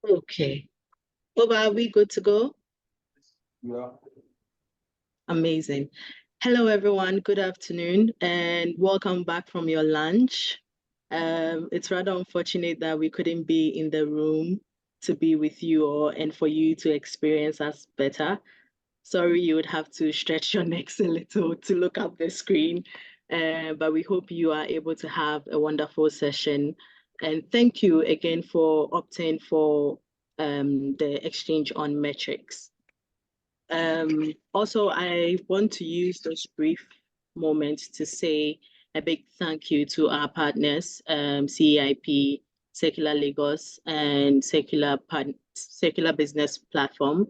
Okay. Oba, are we good to go? Yeah. Amazing. Hello, everyone. Good afternoon, and welcome back from your lunch. It's rather unfortunate that we couldn't be in the room to be with you all and for you to experience us better. Sorry, you would have to stretch your necks a little to look up the screen, but we hope you are able to have a wonderful session. And thank you again for opting for the exchange on metrics. Also, I want to use this brief moment to say a big thank you to our partners, CEIP, Secular Lagos, and Secular Business Platform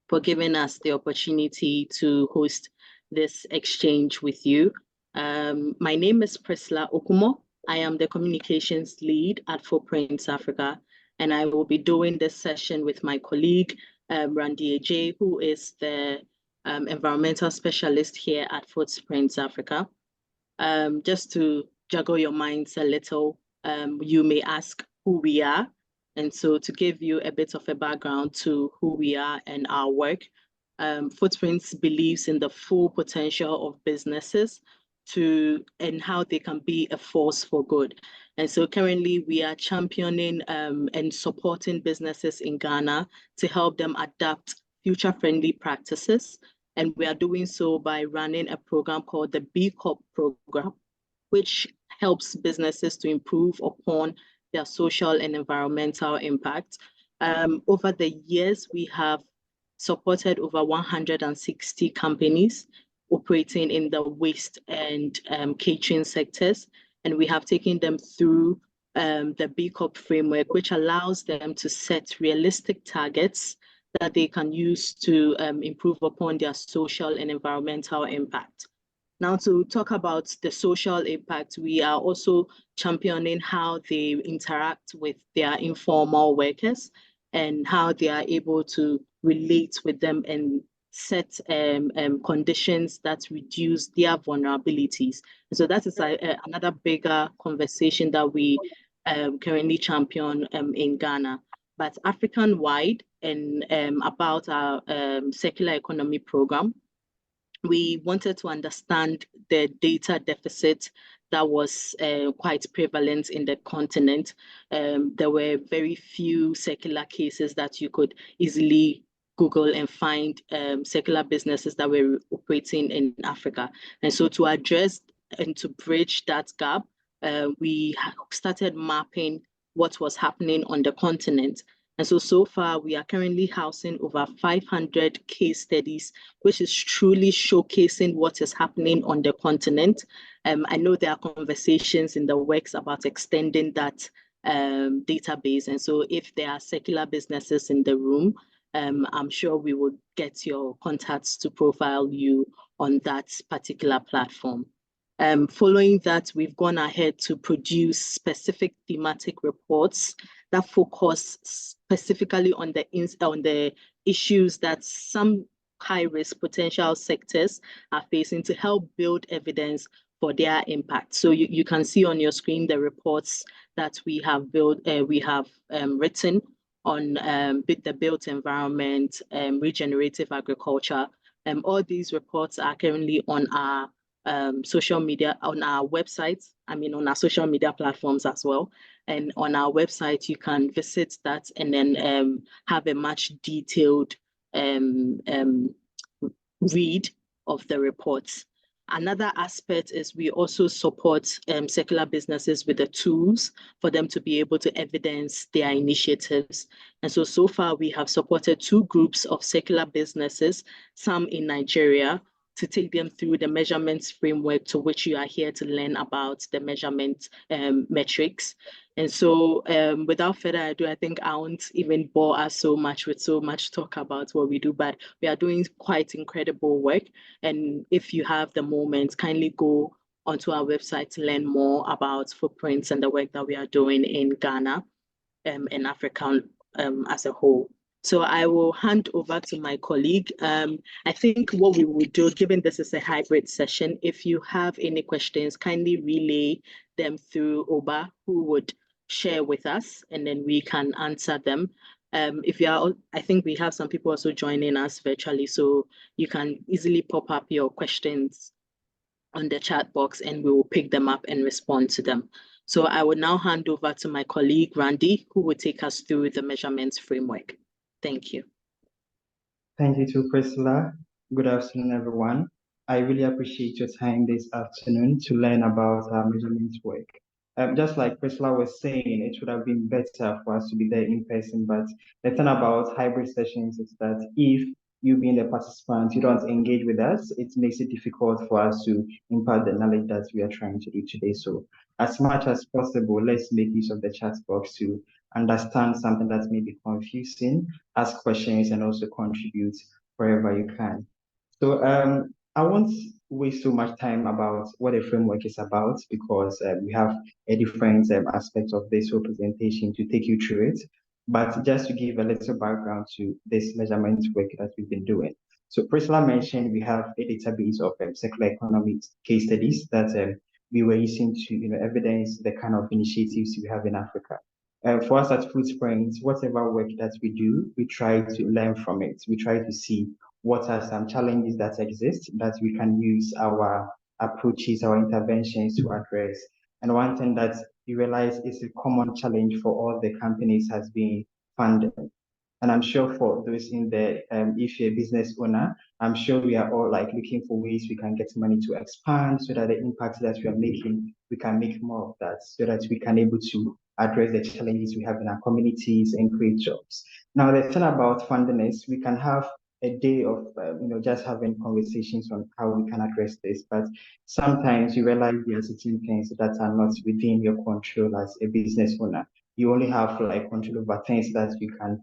for giving us the opportunity to host this exchange with you. My name is Priscilla Okumo. I am the communications lead at Footprints Africa, and I will be doing this session with my colleague, Randy Ajay, who is the environmental specialist here at Footprints Africa. Just to juggle your minds a little, you may ask who we are. And so to give you a bit of a background to who we are and our work, Footprints believes in the full potential of businesses and how they can be a force for good. And so currently we are championing and supporting businesses in Ghana to help them adapt future-friendly practices. And we are doing so by running a program called the B Corp program, which helps businesses to improve upon their social and environmental impact. Over the years, we have supported over 160 companies operating in the waste and catering sectors, and we have taken them through the B Corp framework, which allows them to set realistic targets that they can use to improve upon their social and environmental impact. Now, to talk about the social impact, we are also championing how they interact with their informal workers and how they are able to relate with them and set conditions that reduce their vulnerabilities. So that is another bigger conversation that we currently champion in Ghana. But African-wide and about our circular economy program, we wanted to understand the data deficit that was quite prevalent in the continent. There were very few secular cases that you could easily Google and find secular businesses that were operating in Africa. And so to address and to bridge that gap, we started mapping what was happening on the continent. And so far, we are currently housing over 500 case studies, which is truly showcasing what is happening on the continent. I know there are conversations in the works about extending that database. And so if there are secular businesses in the room, I'm sure we will get your contacts to profile you on that particular platform. Following that, we've gone ahead to produce specific thematic reports that focus specifically on the issues that some high-risk potential sectors are facing to help build evidence for their impact. So you can see on your screen the reports that we have written on the built environment, regenerative agriculture. All these reports are currently on our social media, on our website, on our social media platforms as well. And on our website, you can visit that and then have a much detailed read of the reports. Another aspect is we also support secular businesses with the tools for them to be able to evidence their initiatives. And so far we have supported 2 groups of secular businesses, some in Nigeria, to take them through the measurements framework to which you are here to learn about the measurement metrics. And so without further ado, I think I won't even bore us so much with so much talk about what we do, but we are doing quite incredible work. And if you have the moment, kindly go onto our website to learn more about Footprints and the work that we are doing in Ghana and Africa as a whole. So I will hand over to my colleague. I think what we will do, given this is a hybrid session, if you have any questions, kindly relay them through Oba, who would share with us, and then we can answer them. If you are, I think we have some people also joining us virtually, so you can easily pop up your questions on the chat box and we will pick them up and respond to them. So I will now hand over to my colleague, Randy, who will take us through the measurements framework. Thank you. Thank you to Priscilla. Good afternoon, everyone. I really appreciate your time this afternoon to learn about our measurement work. Just like Priscilla was saying, it would have been better for us to be there in person, but the thing about hybrid sessions is that if you being the participant, you don't engage with us, it makes it difficult for us to impart the knowledge that we are trying to do today. So as much as possible, let's make use of the chat box to understand something that may be confusing, ask questions, and also contribute wherever you can. So I won't waste so much time about what a framework is about because we have a different aspect of this whole presentation to take you through it. But just to give a little background to this measurement work that we've been doing. So Priscilla mentioned we have a database of circular economy case studies that we were using to evidence the kind of initiatives we have in Africa. For us at Footprint, whatever work that we do, we try to learn from it. We try to see what are some challenges that exist that we can use our approaches, our interventions to address. And one thing that we realize is a common challenge for all the companies has been funding. And I'm sure for those in there, if you're a business owner, I'm sure we are all like looking for ways we can get money to expand so that the impact that we are making, we can make more of that so that we can able to address the challenges we have in our communities and create jobs. Now, the thing about funding is we can have a day of just having conversations on how we can address this, but sometimes you realize there are certain things that are not within your control as a business owner. You only have like control over things that you can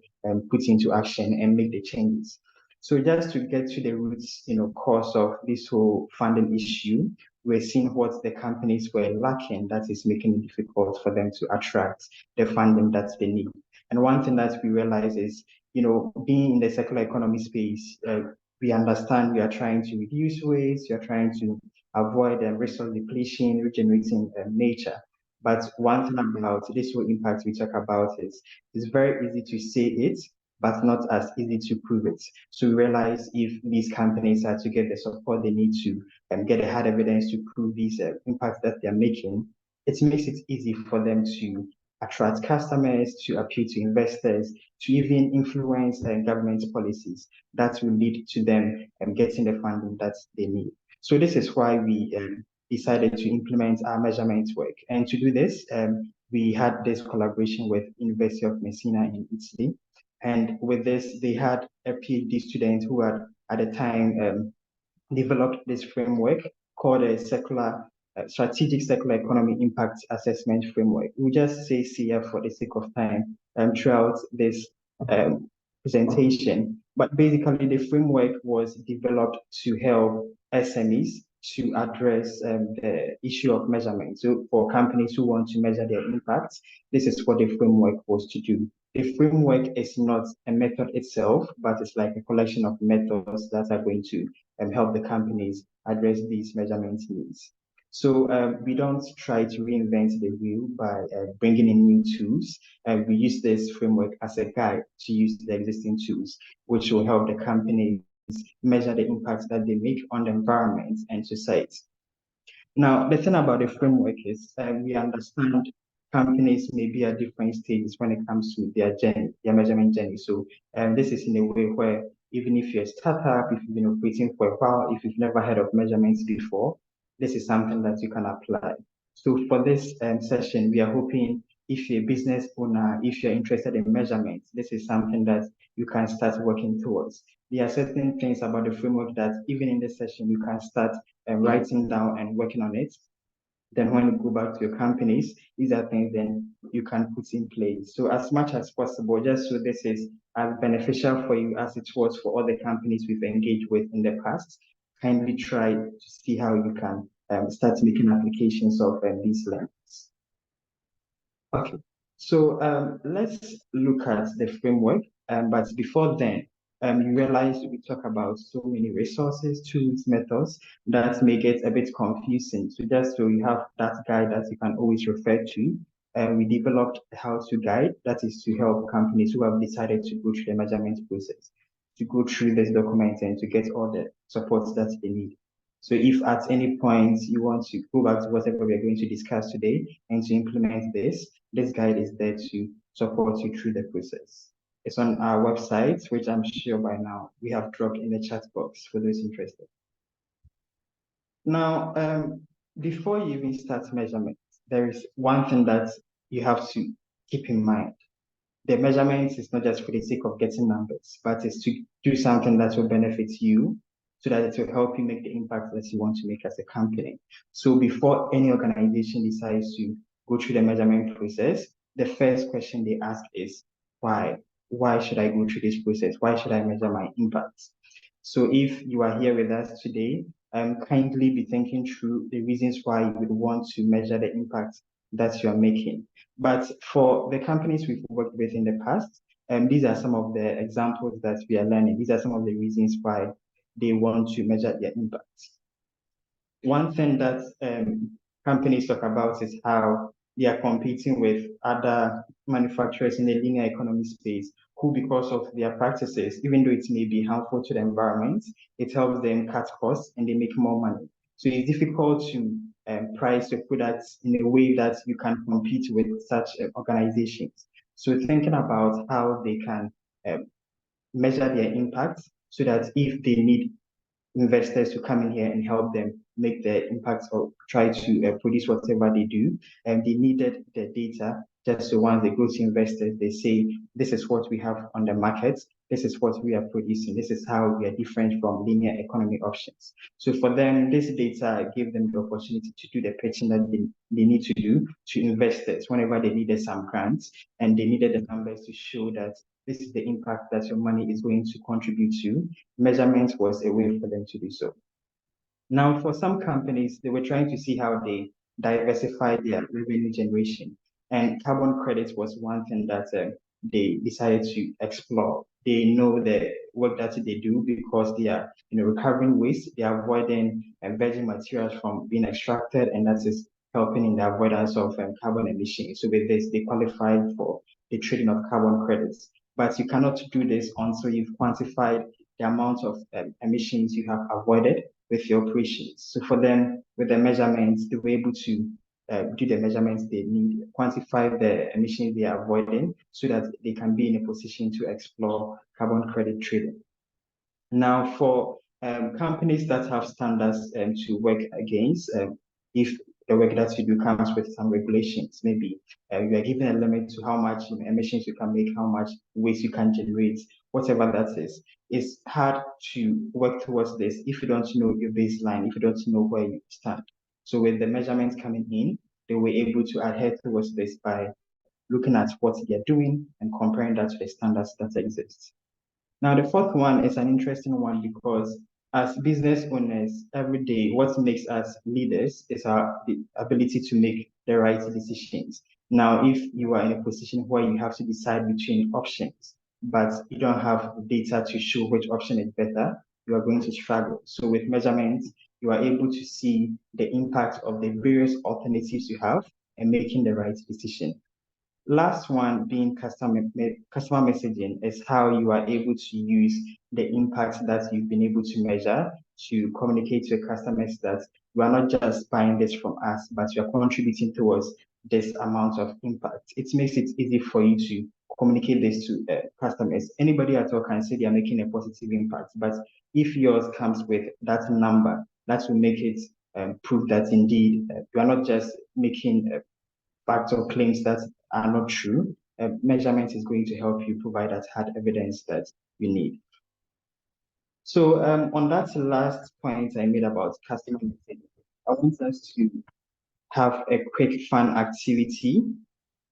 put into action and make the changes. So just to get to the roots, cause of this whole funding issue, we're seeing what the companies were lacking that is making it difficult for them to attract the funding that they need. And one thing that we realize is, being in the circular economy space, we understand we are trying to reduce waste, we are trying to avoid resource depletion, regenerating nature. But one thing about this whole impact we talk about is it's very easy to say it, but not as easy to prove it. So we realize if these companies are to get the support they need to get the hard evidence to prove these impacts that they're making, it makes it easy for them to attract customers, to appeal to investors, to even influence government policies that will lead to them getting the funding that they need. So this is why we decided to implement our measurement work. And to do this, we had this collaboration with University of Messina in Italy. And with this, they had a PhD student who had at the time developed this framework called a strategic circular economy impact assessment framework. We just say CF for the sake of time throughout this presentation. But basically, the framework was developed to help SMEs to address the issue of measurement. So for companies who want to measure their impacts, this is what the framework was to do. The framework is not a method itself, but it's like a collection of methods that are going to help the companies address these measurement needs. So we don't try to reinvent the wheel by bringing in new tools. We use this framework as a guide to use the existing tools, which will help the companies measure the impacts that they make on the environment and society. Now, the thing about the framework is we understand companies may be at different stages when it comes to their journey, their measurement journey. So this is in a way where even if you're a startup, if you've been operating for a while, if you've never heard of measurements before, this is something that you can apply. So for this session, we are hoping if you're a business owner, if you're interested in measurements, this is something that you can start working towards. There are certain things about the framework that even in this session, you can start writing down and working on it. Then when you go back to your companies, these are things then you can put in place. So as much as possible, just so this is as beneficial for you as it was for all the companies we've engaged with in the past, kindly try to see how you can start making applications of these learnings. Okay, so let's look at the framework. But before then, you realize we talk about so many resources, tools, methods that may get a bit confusing. So just so you have that guide that you can always refer to, we developed a how-to guide that is to help companies who have decided to go through the measurement process, to go through this document and to get all the support that they need. So if at any point you want to go back to whatever we're going to discuss today and to implement this guide is there to support you through the process. It's on our website, which I'm sure by now we have dropped in the chat box for those interested. Now, before you even start measurement, there is one thing that you have to keep in mind. The measurements is not just for the sake of getting numbers, but it's to do something that will benefit you so that it will help you make the impact that you want to make as a company. So before any organization decides to go through the measurement process, the first question they ask is, why? Why should I go through this process? Why should I measure my impact? So if you are here with us today, kindly be thinking through the reasons why you would want to measure the impact that you are making. But for the companies we've worked with in the past, these are some of the examples that we are learning. These are some of the reasons why they want to measure their impact. One thing that companies talk about is how they are competing with other manufacturers in the linear economy space who, because of their practices, even though it may be harmful to the environment, it helps them cut costs and they make more money. So it's difficult to price your products in a way that you can compete with such organizations. So thinking about how they can measure their impact so that if they need investors to come in here and help them make the impact or try to produce whatever they do. And they needed the data just so once they go to investors, they say, this is what we have on the market. This is what we are producing. This is how we are different from linear economy options. So for them, this data gave them the opportunity to do the pitching that they need to do to investors whenever they needed some grants and they needed the numbers to show that this is the impact that your money is going to contribute to. Measurement was a way for them to do so. Now, for some companies, they were trying to see how they diversify their revenue generation. And carbon credits was one thing that they decided to explore. They know the work that they do because they are recovering waste, they are avoiding virgin materials from being extracted, and that is helping in the avoidance of carbon emissions. So with this, they qualified for the trading of carbon credits. But you cannot do this until you've quantified the amount of emissions you have avoided with your operations. So for them, with the measurements, they were able to do the measurements they need, quantify the emissions they are avoiding so that they can be in a position to explore carbon credit trading. Now, for companies that have standards to work against, if the work that you do comes with some regulations, maybe you are given a limit to how much emissions you can make, how much waste you can generate, whatever that is. It's hard to work towards this if you don't know your baseline, if you don't know where you stand. So with the measurements coming in, they were able to adhere towards this by looking at what they're doing and comparing that to the standards that exist. Now, the fourth one is an interesting one because as business owners, every day, what makes us leaders is the ability to make the right decisions. Now, if you are in a position where you have to decide between options, but you don't have data to show which option is better, you are going to struggle. So with measurements, you are able to see the impact of the various alternatives you have and making the right decision. Last one being customer messaging is how you are able to use the impact that you've been able to measure to communicate to your customers that you are not just buying this from us, but you are contributing towards this amount of impact. It makes it easy for you to communicate this to customers. Anybody at all can say they are making a positive impact, but if yours comes with that number, that will make it prove that indeed you are not just making facts or claims that are not true. Measurement is going to help you provide that hard evidence that you need. So on that last point I made about customer messaging, I want us to have a quick fun activity,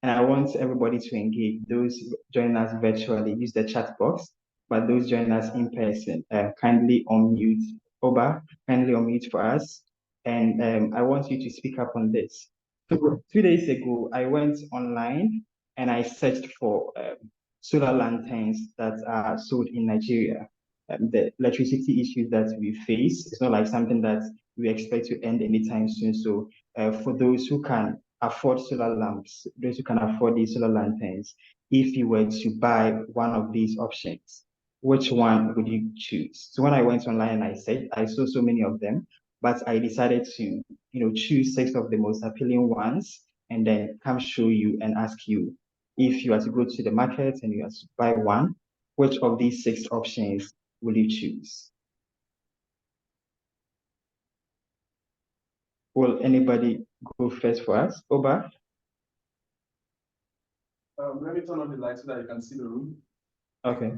and I want everybody to engage. Those joining us virtually, use the chat box, but those joining us in person, kindly unmute. Oba, kindly unmute for us, and I want you to speak up on this. So 2 days ago, I went online and I searched for solar lanterns that are sold in Nigeria. The electricity issues that we face, it's not like something that we expect to end anytime soon. So for those who can afford solar lamps, those who can afford these solar lanterns, if you were to buy one of these options, which one would you choose? So when I went online and I saw so many of them, but I decided to, choose 6 of the most appealing ones and then come show you and ask you if you are to go to the market and you are to buy one, which of these 6 options will you choose? Will anybody go first for us? Oba? Let me turn on the light so that you can see the room. Okay.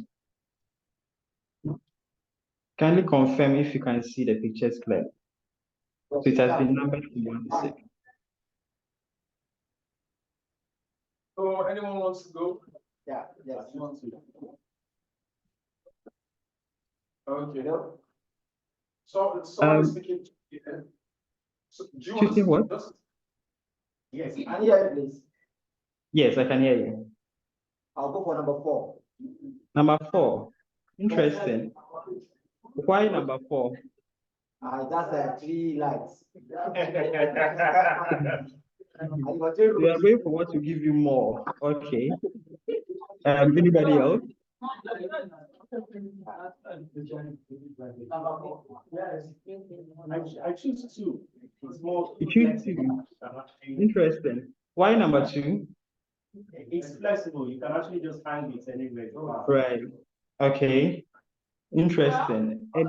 Kindly confirm if you can see the pictures clearly. So it has been numbered from 1 to 6. So anyone wants to go? Yeah, yes. Okay. So someone is speaking. So, do you want Choosing to what? just? Yes, can you hear me, please? Yes, I can hear you. I'll go for number 4. Number 4. Interesting. Why number 4? That's 3 lights. You are going for what to give you more. Okay. Anybody else? I choose 2. It's more. You choose 2. Interesting. Why number 2? It's flexible. You can actually just hang it anywhere. Right. Okay. Interesting. And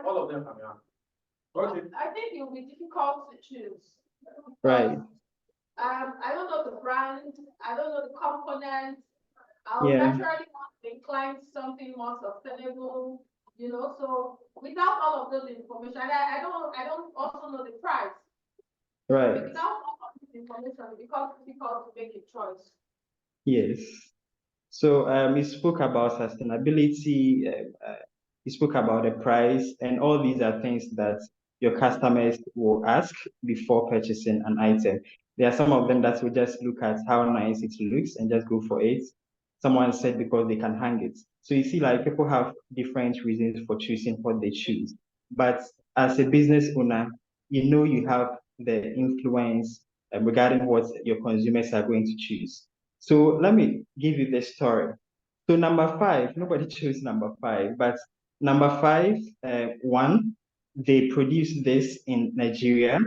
All of them are. Okay. I think it will be difficult to choose. right. I don't know the brand, I don't know the components. I'll Yeah. naturally want to incline to something more sustainable, so without all of those information, I don't also know the price. Right. Without all of this information, it becomes difficult to make a choice. Yes. So we spoke about sustainability, we spoke about the price, and all these are things that your customers will ask before purchasing an item. There are some of them that will just look at how nice it looks and just go for it. Someone said because they can hang it. So you see, like people have different reasons for choosing what they choose. But as a business owner, you have the influence regarding what your consumers are going to choose. So let me give you the story. So number 5, nobody chose number 5, but number 5, one, they produce this in Nigeria,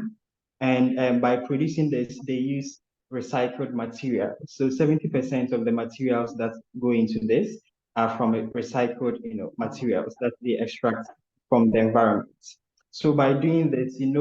and by producing this, they use recycled material. So 70% of the materials that go into this are from recycled, materials that they extract from the environment. So by doing this, it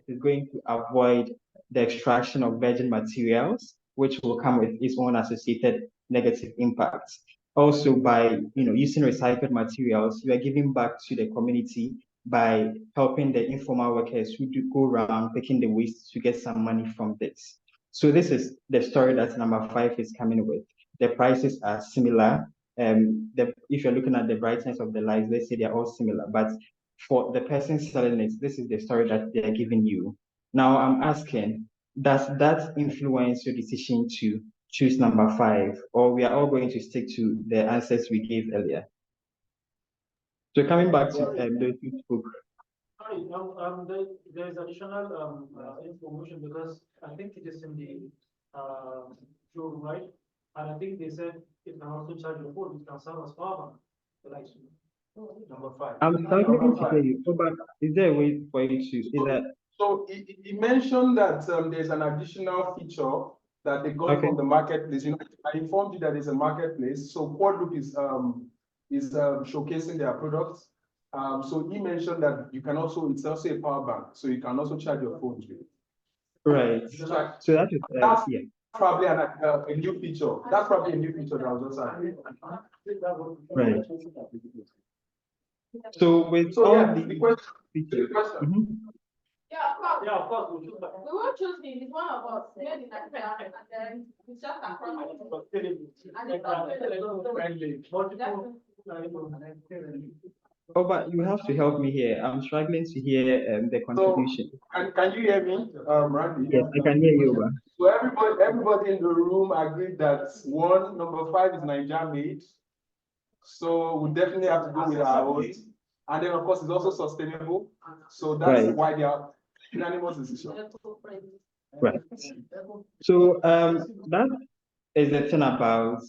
is going to avoid the extraction of virgin materials, which will come with its own associated negative impacts. Also, by using recycled materials, you are giving back to the community by helping the informal workers who do go around picking the waste to get some money from this. So this is the story that number 5 is coming with. The prices are similar. If you're looking at the brightness of the lights, let's say they're all similar, but for the person selling it, this is the story that they're giving you. Now I'm asking, does that influence your decision to choose number 5, or we are all going to stick to the answers we gave earlier? So coming back to those who spoke. There's additional information because I think it is in the showroom, right? And I think they said it can also charge your phone, it can serve as power bank. Number 5. I'm struggling to hear you, but is there a way for you to see that? So he mentioned that there's an additional feature that they got from the marketplace. I informed you that it's a marketplace. So QuadLoop is showcasing their products. So he mentioned that it's also a power bank, so you can also charge your phone with it. Right. So that is that's yeah. probably a new feature. That's probably a new feature that I was just adding. Right. So with all the question. features, Yeah, of course. Yeah, of course. We won't choose him. He's one of us. Made in Nigeria, and then it's just across the board. And it's not oh, but you have to help me here. I'm struggling to hear the contribution. So, can you hear me, Randy? Yes, I can hear you. So everybody in the room agreed that number 5 is Nigeria made. So we definitely have to go with our own. And then of course it's also sustainable. So that's why they are unanimous decision. Right. So that is the thing about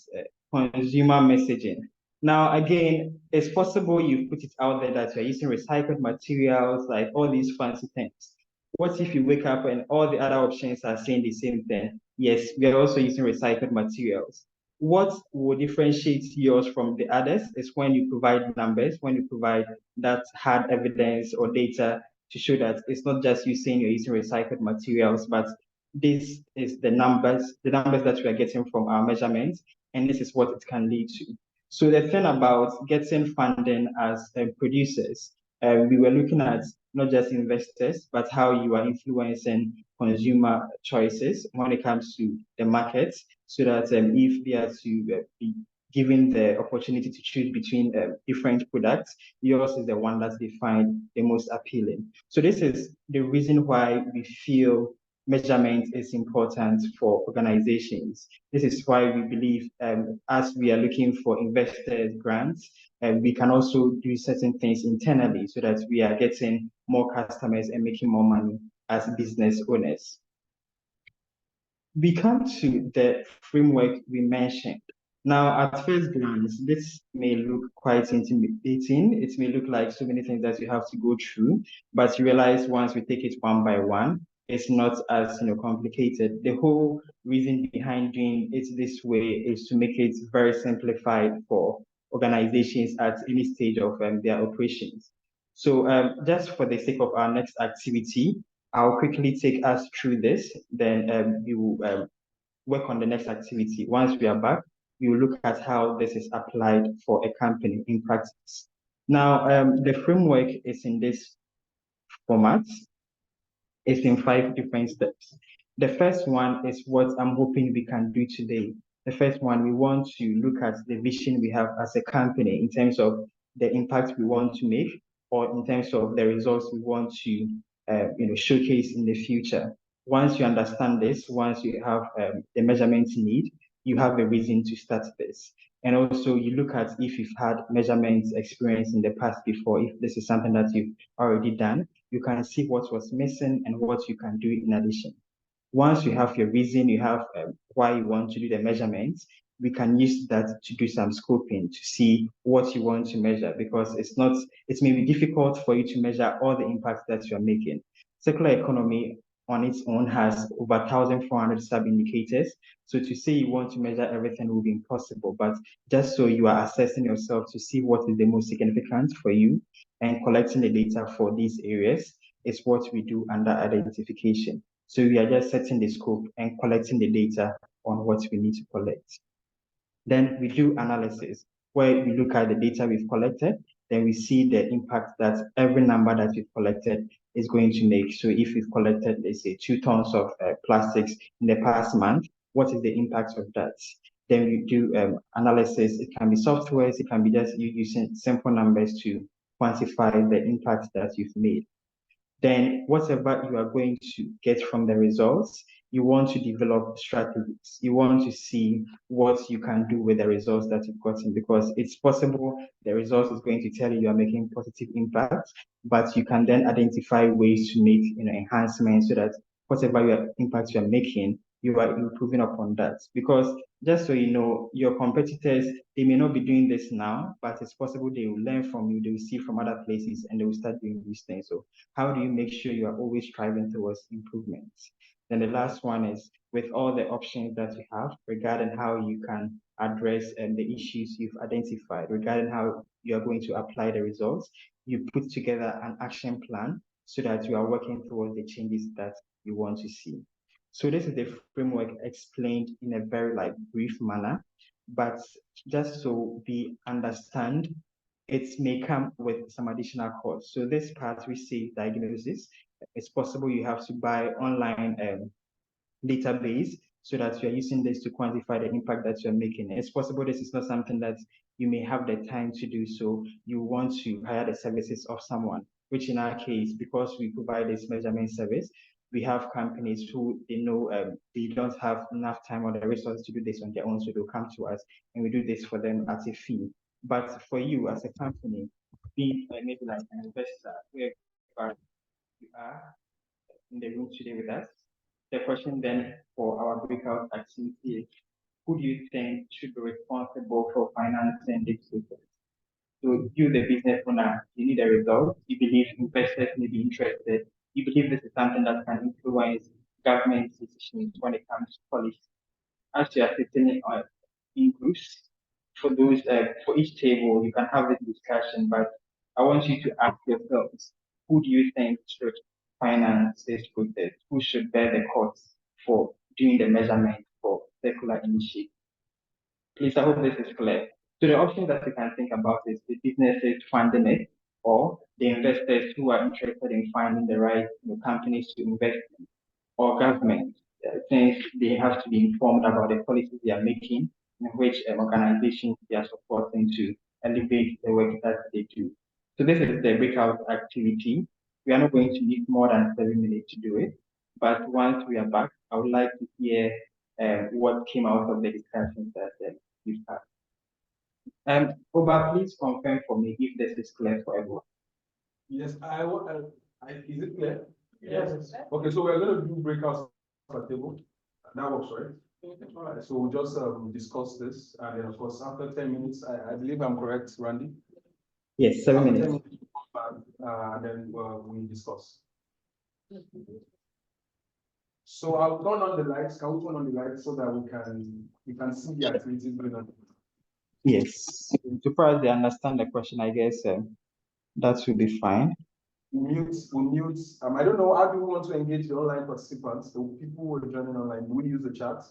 consumer messaging. Now, again, it's possible you put it out there that you're using recycled materials, like all these fancy things. What if you wake up and all the other options are saying the same thing? Yes, we are also using recycled materials. What will differentiate yours from the others is when you provide numbers, when you provide that hard evidence or data to show that it's not just you saying you're using recycled materials, but this is the numbers that we are getting from our measurements, and this is what it can lead to. So the thing about getting funding as producers, we were looking at not just investors, but how you are influencing consumer choices when it comes to the market, so that if they are to be given the opportunity to choose between different products, yours is the one that they find the most appealing. So this is the reason why we feel measurement is important for organizations. This is why we believe as we are looking for investors grants, we can also do certain things internally so that we are getting more customers and making more money as business owners. We come to the framework we mentioned. Now, at first glance, this may look quite intimidating. It may look like so many things that you have to go through, but you realize once we take it one by one, it's not as complicated. The whole reason behind doing it this way is to make it very simplified for organizations at any stage of their operations. So just for the sake of our next activity, I'll quickly take us through this, then we will work on the next activity. Once we are back, we will look at how this is applied for a company in practice. Now, the framework is in this format. It's in 5 different steps. The first one is what I'm hoping we can do today. The first one, we want to look at the vision we have as a company in terms of the impact we want to make, or in terms of the results we want to showcase in the future. Once you understand this, once you have the measurements you need, you have a reason to start this. And also you look at if you've had measurements experience in the past before, if this is something that you've already done, you can see what was missing and what you can do in addition. Once you have your reason, you have why you want to do the measurements, we can use that to do some scoping to see what you want to measure, because it may be difficult for you to measure all the impacts that you're making. Circular economy on its own has over 1,400 sub-indicators. So to say you want to measure everything will be impossible, but just so you are assessing yourself to see what is the most significant for you and collecting the data for these areas is what we do under identification. So we are just setting the scope and collecting the data on what we need to collect. Then we do analysis, where we look at the data we've collected, then we see the impact that every number that we've collected is going to make. So if we've collected, let's say, 2 tons of plastics in the past month, what is the impact of that? Then we do analysis. It can be softwares, it can be just you using simple numbers to quantify the impact that you've made. Then whatever you are going to get from the results, you want to develop strategies. You want to see what you can do with the results that you've gotten, because it's possible the results is going to tell you are making positive impact, but you can then identify ways to make enhancements so that whatever impact you are making, you are improving upon that. Because just so you know, your competitors, they may not be doing this now, but it's possible they will learn from you, they will see from other places, and they will start doing these things. So how do you make sure you are always striving towards improvements? Then the last one is, with all the options that you have regarding how you can address the issues you've identified, regarding how you are going to apply the results, you put together an action plan so that you are working towards the changes that you want to see. So this is the framework explained in a very brief manner, but just so we understand, it may come with some additional costs. So this part we say diagnosis. It's possible you have to buy online database so that you're using this to quantify the impact that you're making. It's possible this is not something that you may have the time to do, so you want to hire the services of someone, which in our case, because we provide this measurement service, we have companies who they know they don't have enough time or the resources to do this on their own, so they'll come to us and we do this for them at a fee. But for you as a company, be maybe like an investor, where you are in the room today with us, The question then for our breakout activity is, who do you think should be responsible for financing this process? So you, the business owner, you need a result. You believe investors may be interested. You believe this is something that can influence government decisions when it comes to policy. As you are sitting in groups, for each table, you can have this discussion, but I want you to ask yourselves, who do you think should finance this process? Who should bear the cost for doing the measurement for circular initiative? Please, I hope this is clear. So the options that you can think about is the businesses funding it, or the investors who are interested in finding the right companies to invest in, or government, since they have to be informed about the policies they are making, in which organizations they are supporting to elevate the work that they do. So this is the breakout activity. We are not going to need more than 7 minutes to do it, but once we are back, I would like to hear what came out of the discussions that we've had. Oba, please confirm for me if this is clear for everyone. Yes, is it clear? Yes. Okay, so we're going to do breakouts at the table. That works, right? All right, so we'll just discuss this, and then of course after 10 minutes, I believe I'm correct, Randy. Yes, 7 After minutes. 10 minutes, and then we discuss. So I'll turn on the lights. Can we turn on the lights so that we can see the activities going on? Yes. So far as they understand the question, I guess that should be fine. We'll mute. I don't know, how do we want to engage the online participants, the people who are joining online? Do we use the chat?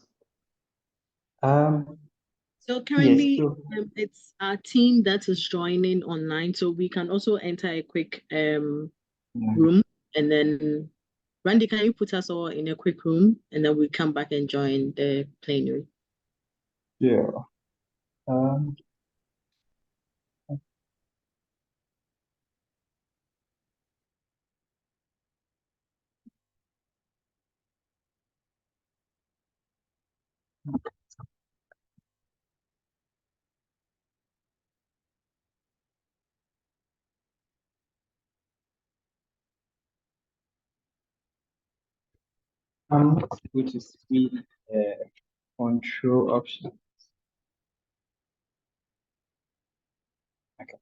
So currently, so- it's our team that is joining online, so we can also enter a quick room, and then Randy, can you put us all in a quick room, and then we come back and join the plenary? Yeah. Um, I'm going to see control option. Okay.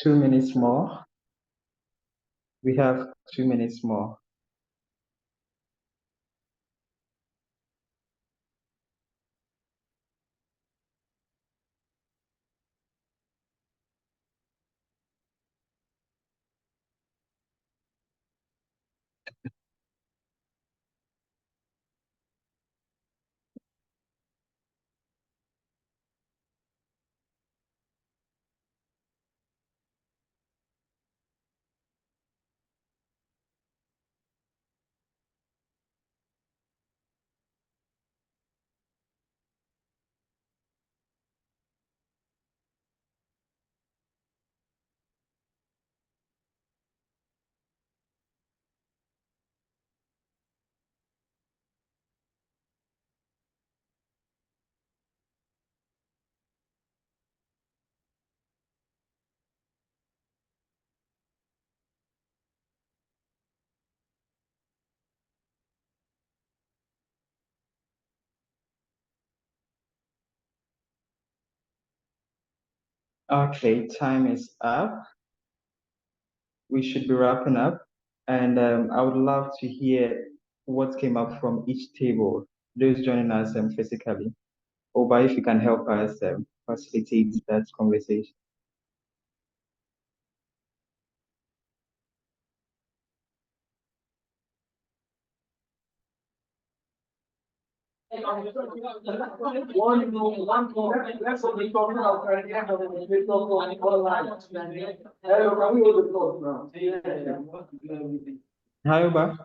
2 minutes more. We have 2 minutes more. Okay, time is up. We should be wrapping up. And I would love to hear what came up from each table, those joining us physically. Oba, if you can help us facilitate that conversation. One more. Let's only talk about already have we talk on online. Hello, can we hold the floor now? Hi, Oba.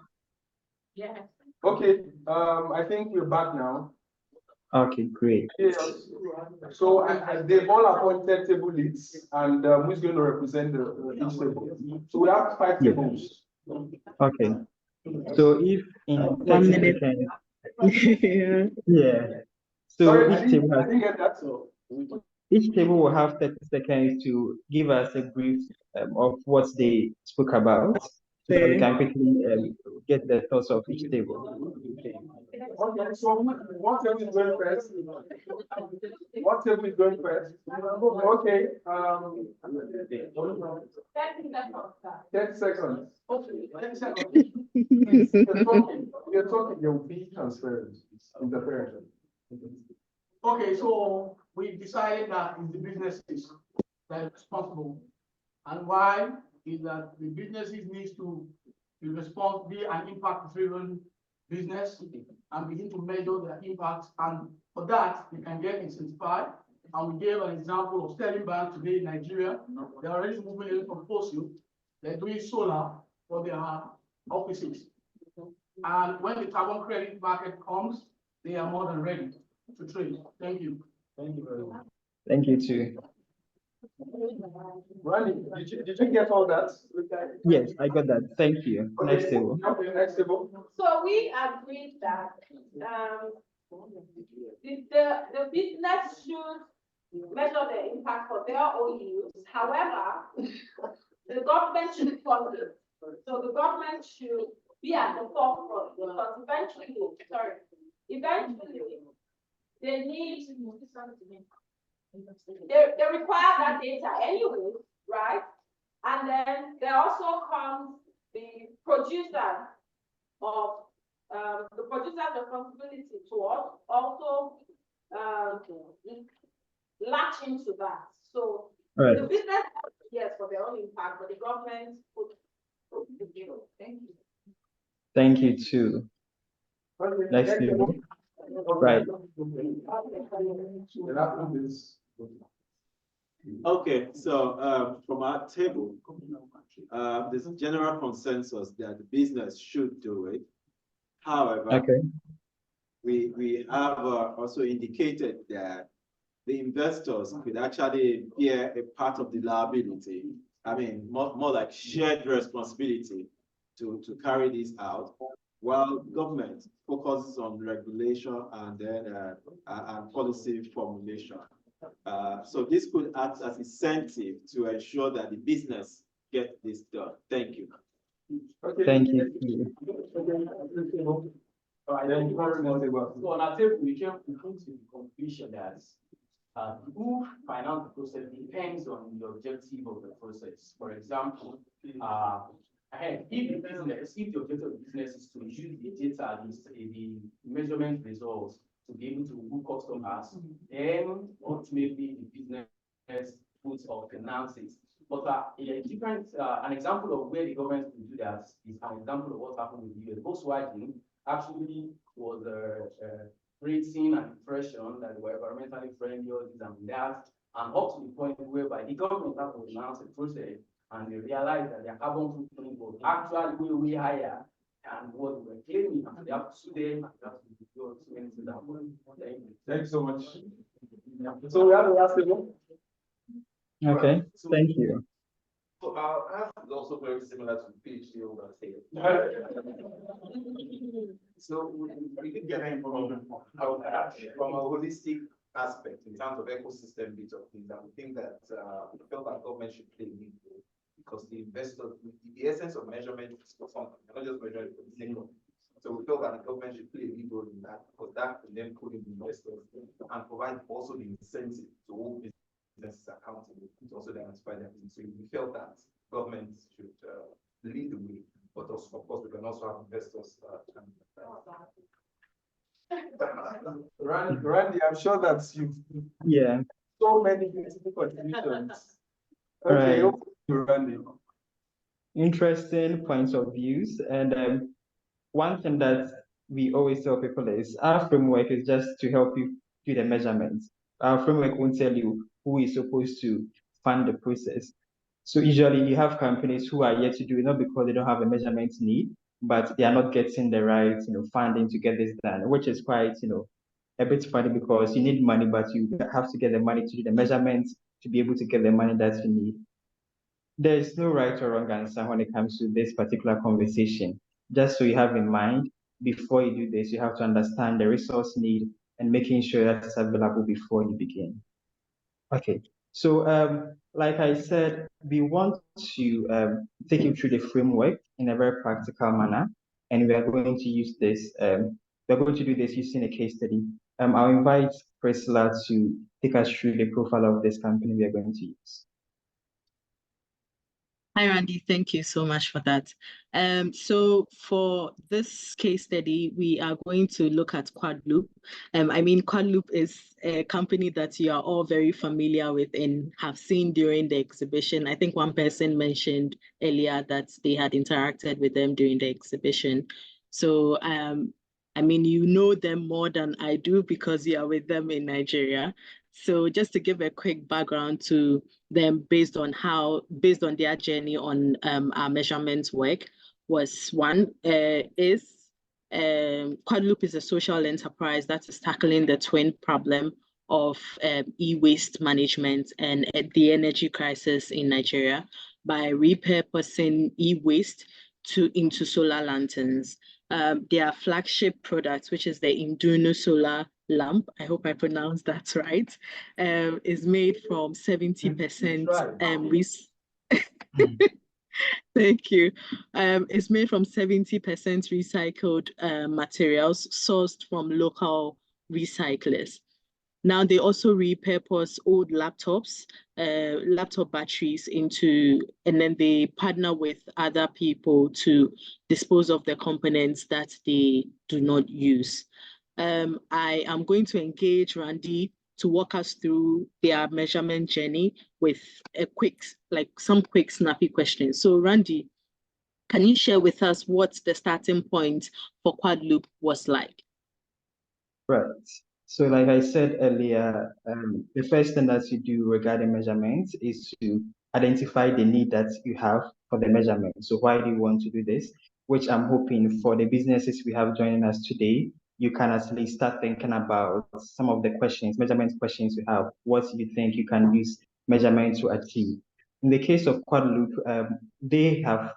Yes. Okay, I think we're back now. Okay, great. Yes. So they've all appointed table leads, and who's going to represent each table? So we have 5 Yeah. tables. Okay. So if in 1 30 minute. seconds, Yeah. yeah. So Sorry, each table I has didn't get that. So each table will have 30 seconds to give us a brief of what they spoke about, so that we can quickly get the thoughts of each table. okay, so what table is going first? What table is going first? Okay, 10 seconds. Okay, 10 seconds. You're talking, there will be transference, interference. Okay, so we decided that it's the businesses that are responsible. And why is that the businesses needs to be an impact-driven business and begin to measure their impact. And for that, they can get incentivized. And we gave an example of Sterling Bank today in Nigeria. They're already moving away from fossil. They're doing solar for their offices. And when the carbon credit market comes, they are more than ready to trade. Thank you. Thank you very much. Thank you too. Ronnie, did you get all that? Yes, I got that. Thank you. Okay, Next table. okay, next table. So we agreed that the business should measure the impact for their own use. However, the government should fund it. So the government should be at the forefront because eventually they need they require that data anyway, right? And then there also comes the producer of the producer's responsibility to also latch into that. So All right. the business, yes, for their own impact, but the government put the bill. Thank you. Thank you too. Next table. Right. Okay, so from our table, there's a general consensus that the business should do it. However, Okay. we have also indicated that the investors could actually bear a part of the liability. I mean, more like shared responsibility to carry this out, while government focuses on regulation and then and policy formulation. So this could act as incentive to ensure that the business get this done. Thank you. Okay. Thank you too. All right, thank you very much. So on our table, we came to the conclusion that who finance the process depends on the objective of the process. For example, if the objective of the business is to use the data, the measurement results to be able to woo customers, then ultimately the business puts or finances. But an example of where the government will do that is an example of what happened with the US. Volkswagen actually was creating an impression that they were environmentally friendly, all this and that, and up to the point whereby the government had to announce a process and they realized that their carbon footprint was actually way higher than what they were claiming, and they have to sue them and they have to go into that. Thanks so much. So we have the last one. Okay, thank you. So our ask is also very similar to the PhD over here. So we did get information from a holistic aspect in terms of ecosystem bit of things, and we think that we felt that government should play a lead role because the investor, the essence of measurement is for something, not just measuring for the sake of it. So we felt that the government should play a lead role in that, because that can then pull in the investors and provide also the incentive to hold businesses accountable to also identify their business. So we felt that government should lead the way, but also, of course, we can also have investors. Randy, I'm sure that you've so many beautiful contributions. Okay, Right. Randy. Interesting points of views. And one thing that we always tell people is our framework is just to help you do the measurements. Our framework won't tell you who is supposed to fund the process. So usually you have companies who are yet to do it, not because they don't have a measurement need, but they are not getting the right, funding to get this done, which is quite, a bit funny because you need money, but you have to get the money to do the measurements to be able to get the money that you need. There is no right or wrong answer when it comes to this particular conversation. Just so you have in mind, before you do this, you have to understand the resource need and making sure that it's available before you begin. Okay, so like I said, we want to take you through the framework in a very practical manner, and we are going to use this. We're going to do this using a case study. I'll invite Priscilla to take us through the profile of this company we are going to use. Hi, Randy. Thank you so much for that. So for this case study, we are going to look at QuadLoop. QuadLoop is a company that you are all very familiar with and have seen during the exhibition. I think one person mentioned earlier that they had interacted with them during the exhibition. So, you know them more than I do because you are with them in Nigeria. So just to give a quick background to them based on their journey on our measurement work was QuadLoop is a social enterprise that is tackling the twin problem of e-waste management and the energy crisis in Nigeria by repurposing e-waste into solar lanterns. Their flagship product, which is the Induno solar lamp, I hope I pronounced that right, is made from 70% Thank you. It's made from 70% recycled materials sourced from local recyclers. Now they also repurpose old laptops, laptop batteries and then they partner with other people to dispose of the components that they do not use. I am going to engage Randy to walk us through their measurement journey with some quick snappy questions. So Randy, can you share with us what the starting point for QuadLoop was like? Right. So like I said earlier, the first thing that you do regarding measurements is to identify the need that you have for the measurement. So why do you want to do this? Which I'm hoping for the businesses we have joining us today, you can actually start thinking about some of the measurement questions you have, what you think you can use measurement to achieve. In the case of QuadLoop, they have,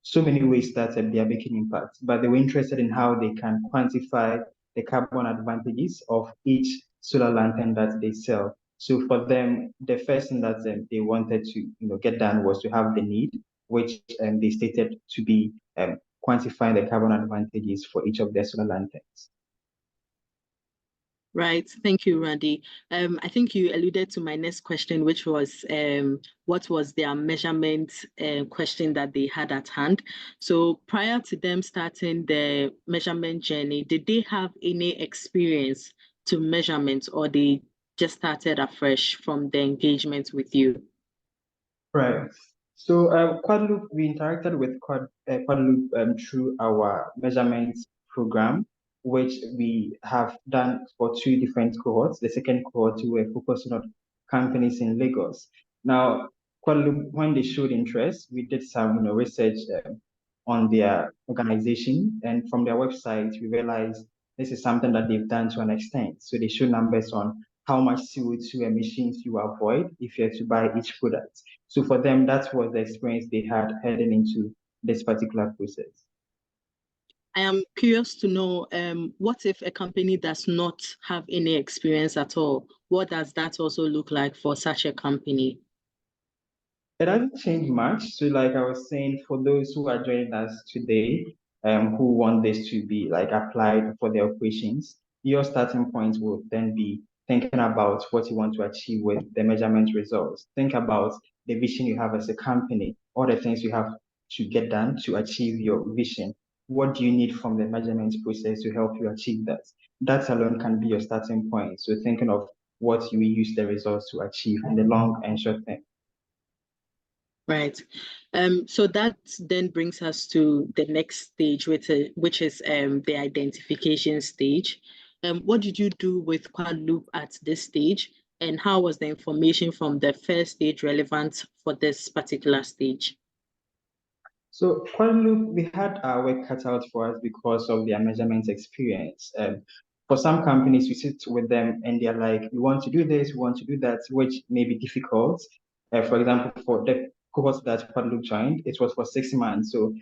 so many ways that they are making impact, but they were interested in how they can quantify the carbon advantages of each solar lantern that they sell. So for them, the first thing that they wanted to get done was to have the need, which they stated to be quantifying the carbon advantages for each of their solar lanterns. Right. Thank you, Randy. I think you alluded to my next question, which was what was their measurement question that they had at hand. So prior to them starting the measurement journey, did they have any experience to measurement, or they just started afresh from the engagement with you? Right. So Quadloop, we interacted with Quadloop through our measurement program, which we have done for 2 different cohorts. The second cohort, we were focusing on companies in Lagos. Now, Quadloop, when they showed interest, we did some research on their organization, and from their website, we realized this is something that they've done to an extent. So they show numbers on how much CO2 emissions you avoid if you have to buy each product. So for them, that was the experience they had heading into this particular process. I am curious to know, what if a company does not have any experience at all? What does that also look like for such a company? It hasn't changed much. So like I was saying, for those who are joining us today, who want this to be like applied for their operations, your starting point will then be thinking about what you want to achieve with the measurement results. Think about the vision you have as a company, all the things you have to get done to achieve your vision. What do you need from the measurement process to help you achieve that? That alone can be your starting point. So thinking of what you will use the results to achieve in the long and short term. Right. So that then brings us to the next stage, which is the identification stage. What did you do with Quadloop at this stage, and how was the information from the first stage relevant for this particular stage? So Quadloop, we had our work cut out for us because of their measurement experience. For some companies, we sit with them and they're like, we want to do this, we want to do that, which may be difficult. For example, for the cohort that Quadloop joined, it was for 6 months. So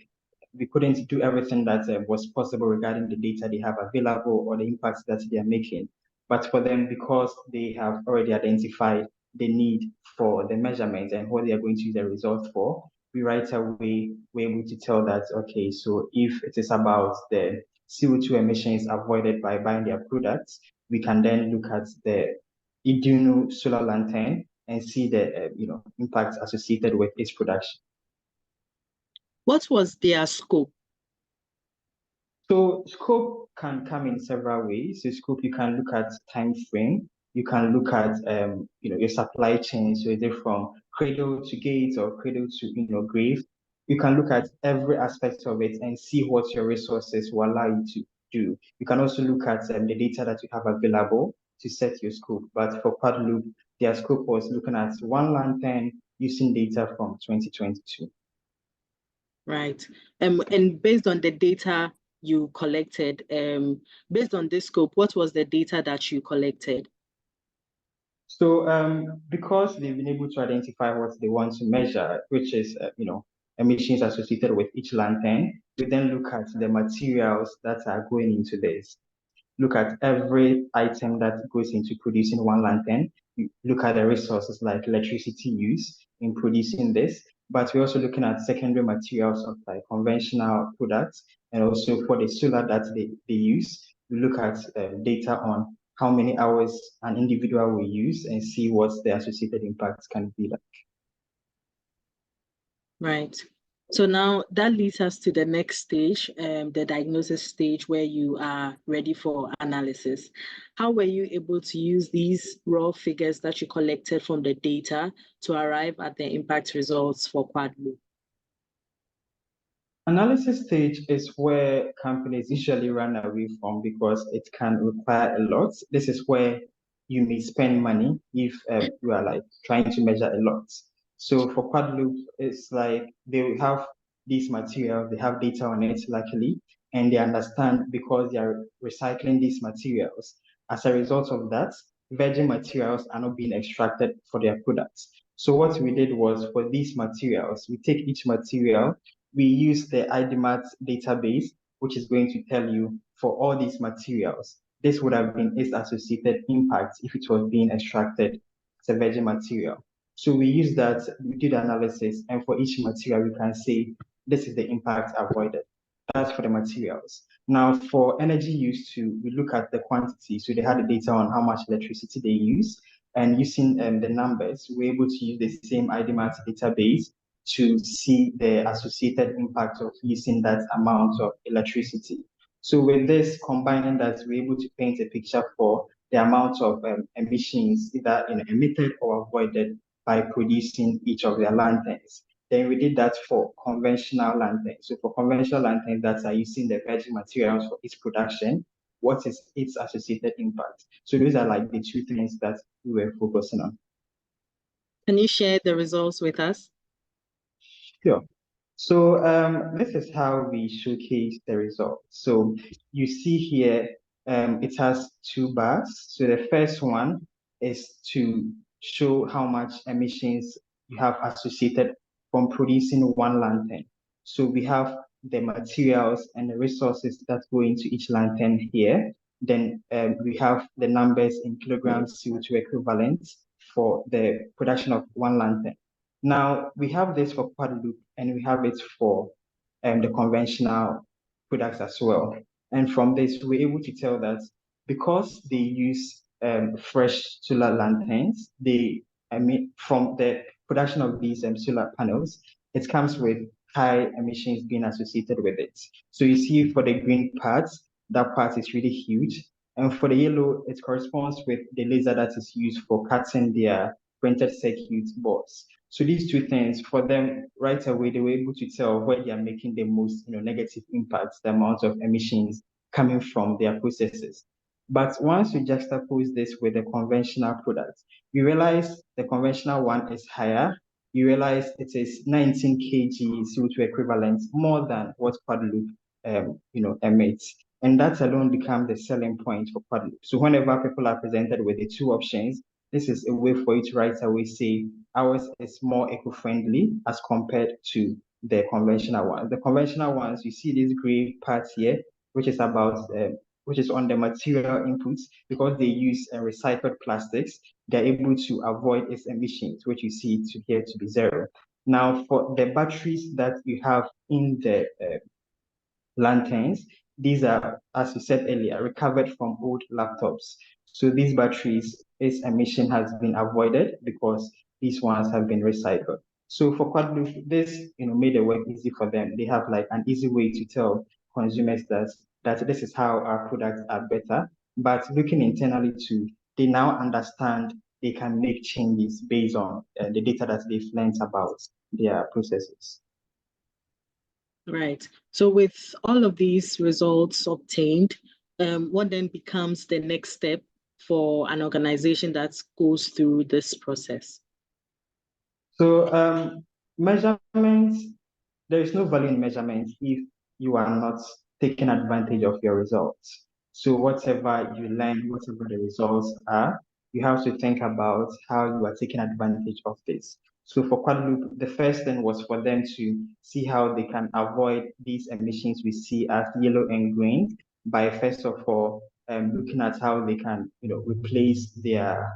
we couldn't do everything that was possible regarding the data they have available or the impacts that they are making. But for them, because they have already identified the need for the measurement and what they are going to use the results for, we right away were able to tell that, okay, so if it is about the CO2 emissions avoided by buying their products, we can then look at the Idunu solar lantern and see the impacts associated with its production. What was their scope? So scope can come in several ways. So scope, you can look at time frame. You can look at your supply chain. So is it from cradle to gate or cradle to grave? You can look at every aspect of it and see what your resources will allow you to do. You can also look at the data that you have available to set your scope. But for Quadloop, their scope was looking at one lantern using data from 2022. Right. And based on the data you collected, based on this scope, what was the data that you collected? So because they've been able to identify what they want to measure, which is emissions associated with each lantern, we then look at the materials that are going into this. Look at every item that goes into producing one lantern. You look at the resources like electricity use in producing this, but we're also looking at secondary materials of like conventional products, and also for the solar that they use, we look at data on how many hours an individual will use and see what the associated impacts can be like. Right. So now that leads us to the next stage, the diagnosis stage, where you are ready for analysis. How were you able to use these raw figures that you collected from the data to arrive at the impact results for Quadloop? Analysis stage is where companies usually run away from because it can require a lot. This is where you may spend money if you are like trying to measure a lot. So for Quadloop, it's like they have these materials, they have data on it, luckily, and they understand because they are recycling these materials. As a result of that, virgin materials are not being extracted for their products. So what we did was for these materials, we take each material, we use the IDMAT database, which is going to tell you for all these materials, this would have been its associated impact if it was being extracted as a virgin material. So we use that, we did analysis, and for each material, we can say this is the impact avoided. That's for the materials. Now, for energy use too, we look at the quantity. So they had the data on how much electricity they use, and using the numbers, we're able to use the same IDMAT database to see the associated impact of using that amount of electricity. So with this, combining that, we're able to paint a picture for the amount of emissions either emitted or avoided by producing each of their lanterns. Then we did that for conventional lanterns. So for conventional lanterns that are using the virgin materials for its production, what is its associated impact? So those are like the two things that we were focusing on. Can you share the results with us? Sure. So this is how we showcase the results. So you see here, it has two bars. So the first one is to show how much emissions you have associated from producing one lantern. So we have the materials and the resources that go into each lantern here. Then we have the numbers in kilograms CO2 equivalent for the production of one lantern. Now, we have this for quad loop and we have it for the conventional products as well. And from this, we're able to tell that because they use fresh solar lanterns, they emit from the production of these solar panels, it comes with high emissions being associated with it. So you see for the green parts, that part is really huge. And for the yellow, it corresponds with the laser that is used for cutting their printed circuit boards. So these two things, for them, right away, they were able to tell where they are making the most negative impacts, the amount of emissions coming from their processes. But once you juxtapose this with the conventional products, you realize the conventional one is higher. You realize it is 19 kg CO2 equivalent, more than what quad loop emits. And that alone becomes the selling point for quad loop. So whenever people are presented with the two options, this is a way for you to right away say ours is more eco-friendly as compared to the conventional ones. The conventional ones, you see this gray part here, which is about which is on the material inputs, because they use recycled plastics, they're able to avoid its emissions, which you see to here to be zero. Now, for the batteries that you have in the lanterns, these are, as you said earlier, recovered from old laptops. So these batteries, its emission has been avoided because these ones have been recycled. So for quad loop, this made the work easy for them. They have like an easy way to tell consumers that this is how our products are better. But looking internally too, they now understand they can make changes based on the data that they've learned about their processes. Right. So with all of these results obtained, what then becomes the next step for an organization that goes through this process? So measurements, there is no value in measurements if you are not taking advantage of your results. So whatever you learn, whatever the results are, you have to think about how you are taking advantage of this. So for quad loop, the first thing was for them to see how they can avoid these emissions we see as yellow and green by first of all looking at how they can replace their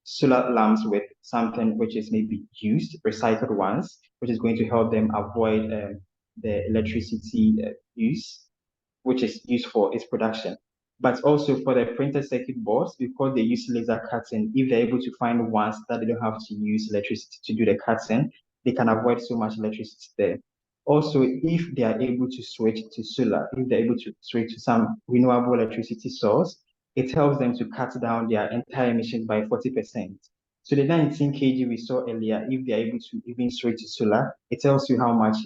solar lamps with something which is maybe used, recycled ones, which is going to help them avoid the electricity use, which is used for its production. But also for the printed circuit boards, because they use laser cutting, if they're able to find ones that they don't have to use electricity to do the cutting, they can avoid so much electricity there. Also, if they are able to switch to solar, if they're able to switch to some renewable electricity source, it helps them to cut down their entire emissions by 40%. So the 19 kg we saw earlier, if they're able to even switch to solar, it tells you how much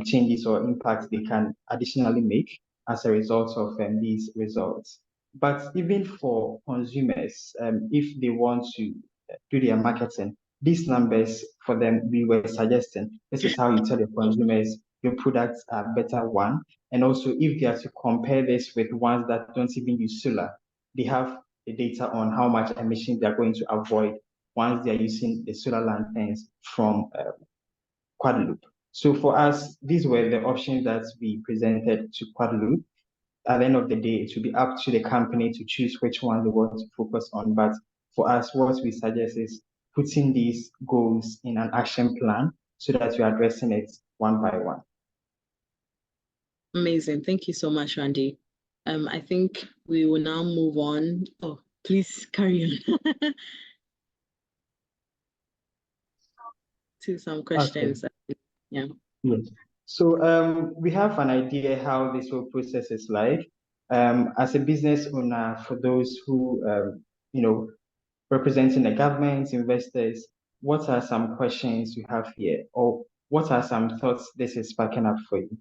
changes or impacts they can additionally make as a result of these results. But even for consumers, if they want to do their marketing, these numbers for them, we were suggesting, this is how you tell your consumers your products are better one. And also if they are to compare this with ones that don't even use solar, they have the data on how much emission they're going to avoid once they're using the solar lanterns from quad loop. So for us, these were the options that we presented to quad loop. At the end of the day, it will be up to the company to choose which one they want to focus on. But for us, what we suggest is putting these goals in an action plan so that you're addressing it one by one. Amazing. Thank you so much, Randy. I think we will now move on. Oh, please carry on to some questions. Yeah. Yes. So we have an idea how this whole process is like. As a business owner, for those who you know, representing the government, investors, what are some questions you have here, or what are some thoughts this is sparking up for you?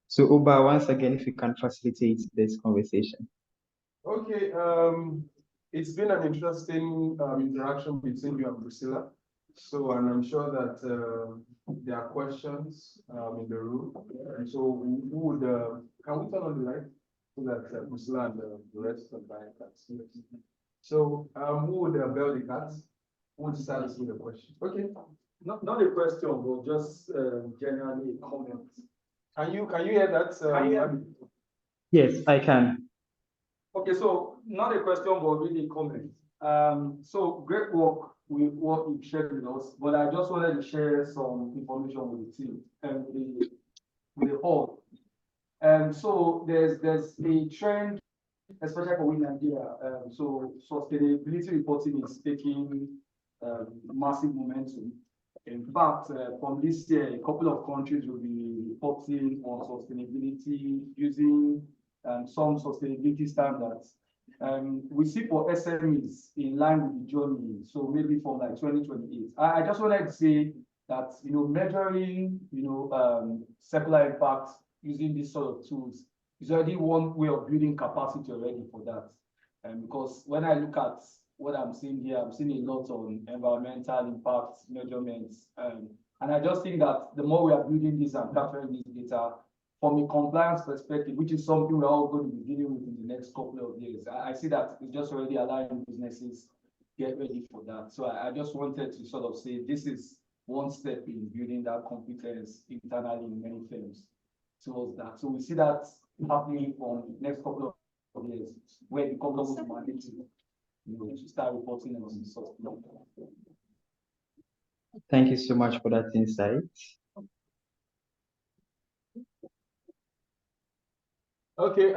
So Oba, once again, if you can facilitate this conversation. Okay, it's been an interesting interaction between you and Priscilla. So, and I'm sure that there are questions in the room. And so, who would can we turn on the light so that Priscilla and the rest of the can see? So, who would bell the cat? Who would start us with a question? Okay. Not a question, but just generally a comment. Can you hear that? Can you hear me? Yes, I can. Okay, so not a question, but really a comment. So great work with what you shared with us, but I just wanted to share some information with the team and with the whole. And so there's a trend, especially for Nigeria. So sustainability reporting is taking massive momentum. In fact, from this year, a couple of countries will be reporting on sustainability using some sustainability standards. We see for SMEs in line with the journey, so maybe from like 2028. I just wanted to say that, measuring, circular impact using these sort of tools is already one way of building capacity already for that. Because when I look at what I'm seeing here, I'm seeing a lot on environmental impact measurements. And I just think that the more we are building this and capturing this data from a compliance perspective, which is something we're all going to be dealing with in the next couple of years, I see that it's just already allowing businesses get ready for that. So I just wanted to sort of say this is one step in building that competence internally in many firms towards that. So we see that happening from the next couple of years, where the government will mandate to start reporting on the source. Thank you so much for that insight. Okay,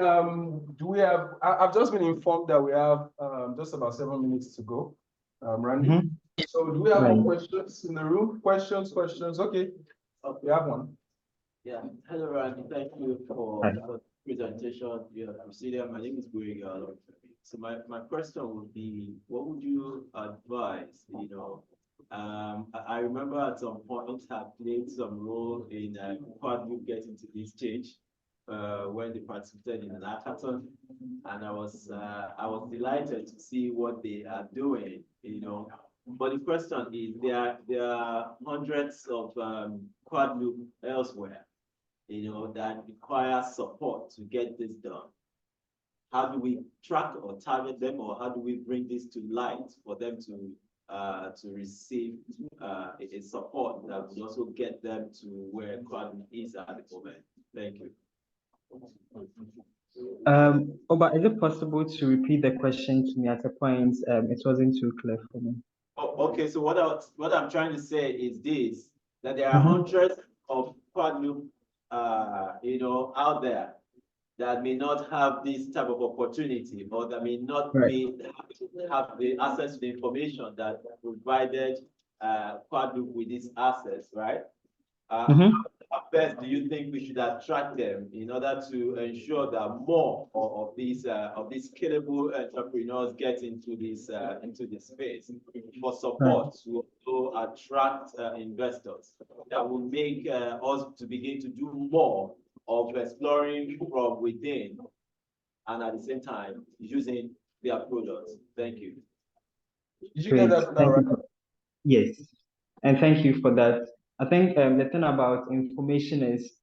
do we have, I've just been informed that we have just about 7 minutes to go, Randy. So do we have more questions in the room? Questions? Okay, we have one. Yeah, hello Randy, thank you for the presentation. Yeah, my name is Burigal. So my question would be, what would you advise, I remember at some point I played some role in Quad Group getting to this stage when they participated in an hackathon, and I was delighted to see what they are doing, But the question is, there are hundreds of Quad Group elsewhere, that require support to get this done. How do we track or target them, or how do we bring this to light for them to receive a support that will also get them to where Quad is at the moment? Thank you. Oba, is it possible to repeat the question to me at a point? It wasn't too clear for me. Oh, okay, so what I'm trying to say is this, that there are hundreds of Quad Loop, out there that may not have this type of opportunity, or that may not have the access to the information that provided Quad Loop with these assets, right? How best do you think we should attract them in order to ensure that more of these scalable entrepreneurs get into this space for support to also attract investors that will make us to begin to do more of exploring from within, and at the same time using their products? Thank you. Did you get that right? Yes, and thank you for that. I think the thing about information is,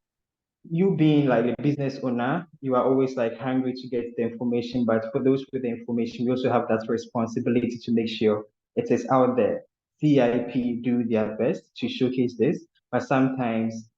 you being like a business owner, you are always like hungry to get the information, but for those with the information, we also have that responsibility to make sure it is out there. CIP do their best to showcase this, but sometimes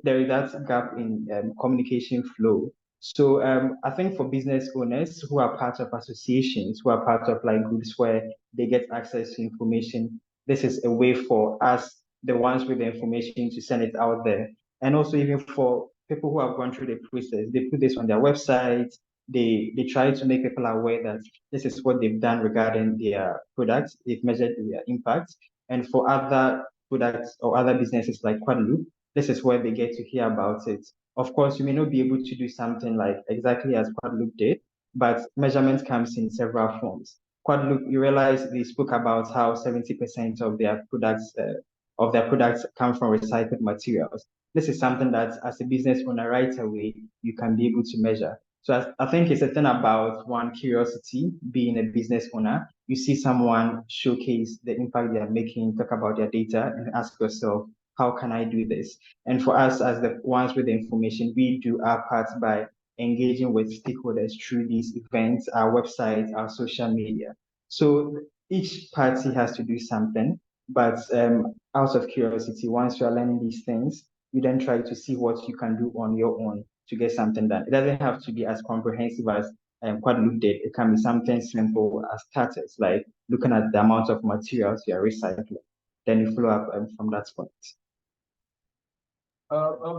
there is that gap in communication flow. So I think for business owners who are part of associations, who are part of like groups where they get access to information, this is a way for us, the ones with the information, to send it out there. And also even for people who have gone through the process, they put this on their website. They try to make people aware that this is what they've done regarding their products. They've measured their impact. And for other products or other businesses like Quadloop, this is where they get to hear about it. Of course, you may not be able to do something like exactly as Quadloop did, but measurement comes in several forms. Quadloop, you realize they spoke about how 70% of their products come from recycled materials. This is something that as a business owner right away, you can be able to measure. So I think it's a thing about one curiosity, being a business owner. You see someone showcase the impact they are making, talk about their data, and ask yourself, how can I do this? And for us as the ones with the information, we do our part by engaging with stakeholders through these events, our website, our social media. So each party has to do something, but out of curiosity, once you are learning these things, you then try to see what you can do on your own to get something done. It doesn't have to be as comprehensive as Quadloop did. It can be something simple as starters, like looking at the amount of materials you are recycling. Then you follow up from that point.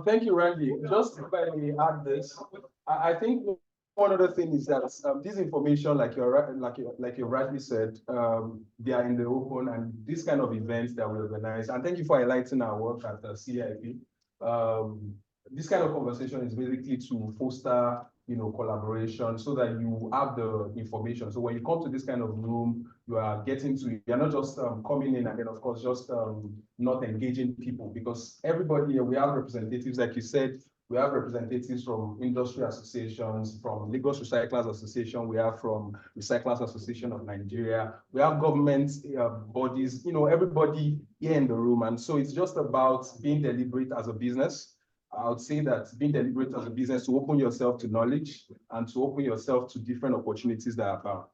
Thank you, Randy. Just if I may add this, I think one other thing is that this information, like you rightly said, they are in the open, and this kind of events that we organize. And thank you for highlighting our work at the CIP. This kind of conversation is basically to foster, collaboration so that you have the information. So when you come to this kind of room, you're not just coming in and then of course just not engaging people, because everybody here, we have representatives, like you said, we have representatives from industry associations, from Lagos Recyclers Association, we have from Recyclers Association of Nigeria, we have government bodies, everybody here in the room. And so it's just about being deliberate as a business. I would say that being deliberate as a business to open yourself to knowledge and to open yourself to different opportunities that are found.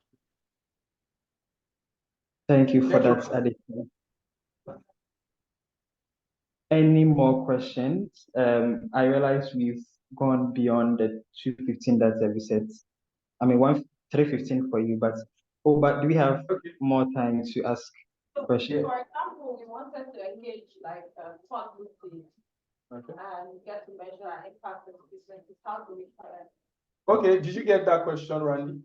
Thank you for that addition. Any more questions? I realize we've gone beyond the 2:15 that we said. I mean, 3:15 for you, but do we have more time to ask questions? For example, we wanted to engage like thought leadership. Okay. And get to measure our impact on businesses. How do we try it? Okay, did you get that question, Randy?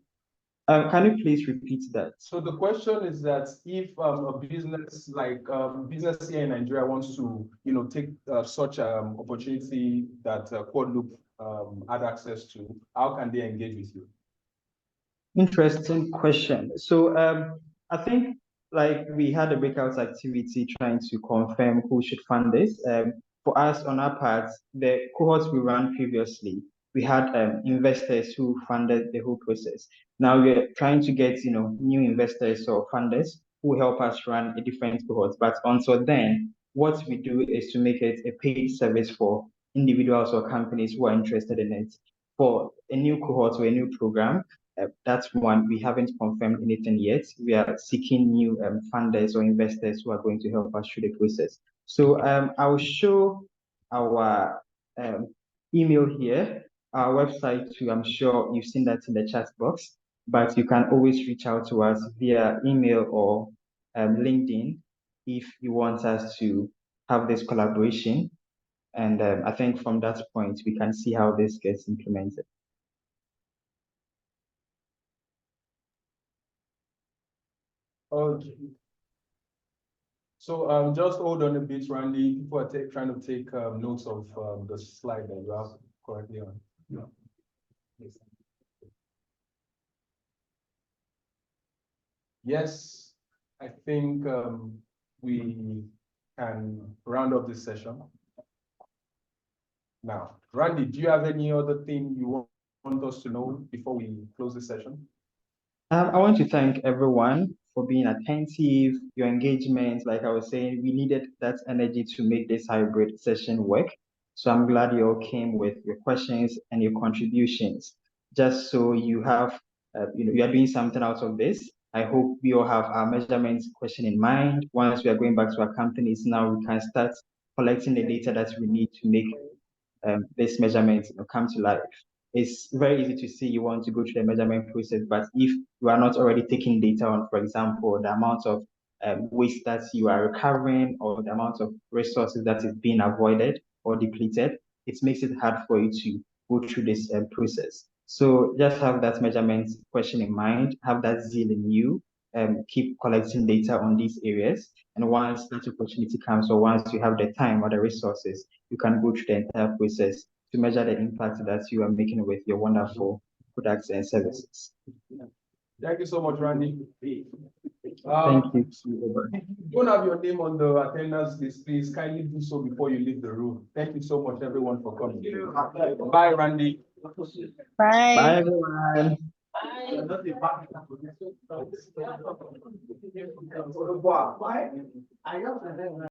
Can you please repeat that? So the question is that if a business like business here in Nigeria wants to, take such opportunity that Quadloop had access to, how can they engage with you? Interesting question. So I think like we had a breakout activity trying to confirm who should fund this. For us, on our part, the cohorts we ran previously, we had investors who funded the whole process. Now we're trying to get new investors or funders who help us run a different cohort. But until then, what we do is to make it a paid service for individuals or companies who are interested in it. For a new cohort or a new program, that's one. We haven't confirmed anything yet. We are seeking new funders or investors who are going to help us through the process. So I will show our email here, our website too. I'm sure you've seen that in the chat box, but you can always reach out to us via email or LinkedIn if you want us to have this collaboration. And I think from that point, we can see how this gets implemented. Okay. So just hold on a bit, Randy. People are trying to take notes of the slide that you have currently on. Yeah. Yes, I think we can round up this session. Now, Randy, do you have any other thing you want us to know before we close the session? I want to thank everyone for being attentive, your engagement. Like I was saying, we needed that energy to make this hybrid session work. So I'm glad you all came with your questions and your contributions. Just so you have, you are doing something out of this. I hope we all have our measurements question in mind. Once we are going back to our companies, now we can start collecting the data that we need to make this measurement come to life. It's very easy to see you want to go through the measurement process, but if you are not already taking data on, for example, the amount of waste that you are recovering or the amount of resources that is being avoided or depleted, it makes it hard for you to go through this process. So just have that measurement question in mind, have that zeal in you, keep collecting data on these areas. And once that opportunity comes, or once you have the time or the resources, you can go through the entire process to measure the impact that you are making with your wonderful products and services. Thank you so much, Randy. Thank you. Don't have your name on the attendance list, please kindly do so before you leave the room. Thank you so much, everyone, for coming. Bye, Randy. Bye. Bye, everyone. Bye.